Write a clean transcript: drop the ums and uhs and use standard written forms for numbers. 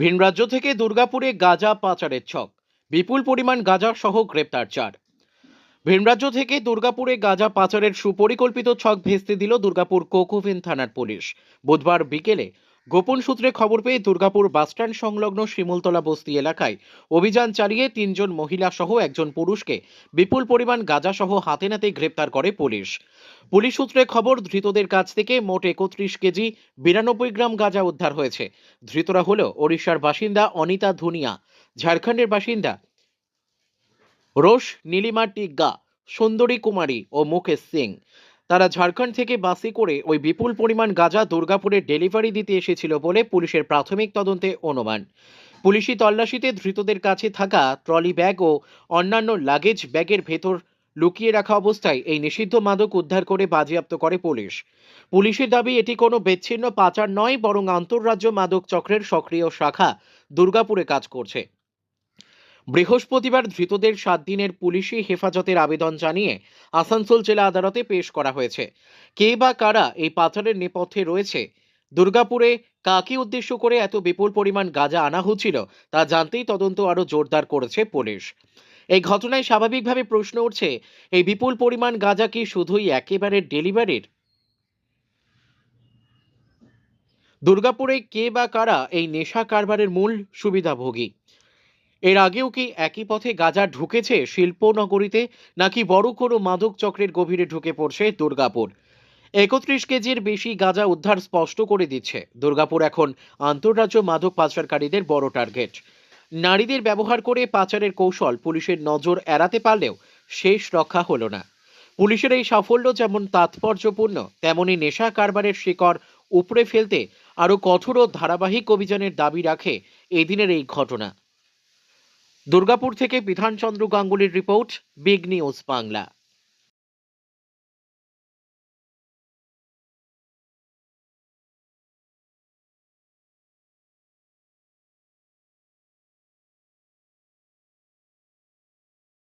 ভিন রাজ্য থেকে দুর্গাপুরে গাঁজা পাচারের ছক, বিপুল পরিমাণ গাঁজা সহ গ্রেপ্তার 4। ভিন রাজ্য থেকে দুর্গাপুরে গাঁজা পাচারের সুপরিকল্পিত ছক ভেস্তে দিল দুর্গাপুর কোকোভেন থানার পুলিশ। বুধবার বিকেলে গোপন সূত্রে খবর পেয়ে দুর্গাপুর বাসস্ট্যান্ড সংলগ্ন শিমুলতলা বস্তি এলাকায় অভিযান চালিয়ে 3জন মহিলা সহ একজন পুরুষকে বিপুল পরিমাণ গাঁজা সহ হাতে নাতে গ্রেপ্তার করে পুলিশ। পুলিশ সূত্রে খবর, ধৃতদের কাছ থেকে মোট 31 কেজি 92 গ্রাম গাঁজা উদ্ধার হয়েছে। ধৃতরা হল ওড়িশার বাসিন্দা অনিতা ধুনিয়া, ঝাড়খণ্ডের বাসিন্দা রোশ নীলিমা টিগ্গা, সুন্দরী কুমারী ও মুকেশ সিং। তারা ঝাড়খণ্ড থেকে বাসে করে ওই বিপুল পরিমাণ গাঁজা দুর্গাপুরে ডেলিভারি দিতে এসেছিল বলে পুলিশের প্রাথমিক তদন্তে অনুমান। পুলিশি তল্লাশিতে ধৃতদের কাছে থাকা ট্রলি ব্যাগ ও অন্যান্য লাগেজ ব্যাগের ভেতর লুকিয়ে রাখা অবস্থায় এই নিষিদ্ধ মাদক উদ্ধার করে বাজেয়াপ্ত করে পুলিশ। পুলিশের দাবি, এটি কোনো বিচ্ছিন্ন পাচার নয়, বরং আন্তঃরাজ্য মাদক চক্রের সক্রিয় শাখা দুর্গাপুরে কাজ করছে। বৃহস্পতিবার ধৃতদের 7 দিনের পুলিশি হেফাজতের আবেদন জানিয়ে আসানসোল জেলা আদালতে পেশ করা হয়েছে। কে বা কারা এই পাচারের নেপথ্যে রয়েছে, দুর্গাপুরে কাকে উদ্দেশ্য করে এত বিপুল পরিমাণ গাঁজা আনা হচ্ছিল তা জানতেই তদন্ত আরো জোরদার করেছে পুলিশ। এই ঘটনায় স্বাভাবিকভাবে প্রশ্ন উঠছে, এই বিপুল পরিমাণ গাঁজা কি শুধুই একেবারে ডেলিভারির? দুর্গাপুরে কে বা কারা এই নেশা কারবারের মূল সুবিধাভোগী? এর আগেও কি একই পথে গাঁজা ঢুকেছে শিল্পনগরীতে, নাকি বড় কোনো মাদক চক্রের গভীরে ঢুকে পড়ছে দুর্গাপুর? 31 কেজির বেশি গাঁজা উদ্ধার স্পষ্ট করে দিচ্ছে দুর্গাপুর এখন আন্তঃরাজ্য মাদক পাচারকারীদের বড় টার্গেট। নারীদের ব্যবহার করে পাচারের কৌশল পুলিশের নজর এড়াতে পারলেও শেষ রক্ষা হলো না। পুলিশের এই সাফল্য যেমন তাৎপর্যপূর্ণ, তেমনি নেশা কারবারের শিকড় উপড়ে ফেলতে আরো কঠোর ও ধারাবাহিক অভিযানের দাবি রাখে এদিনের এই ঘটনা। দুর্গাপুর থেকে বিধানচন্দ্র গাঙ্গুলির রিপোর্ট, বিগ নিউজ বাংলা।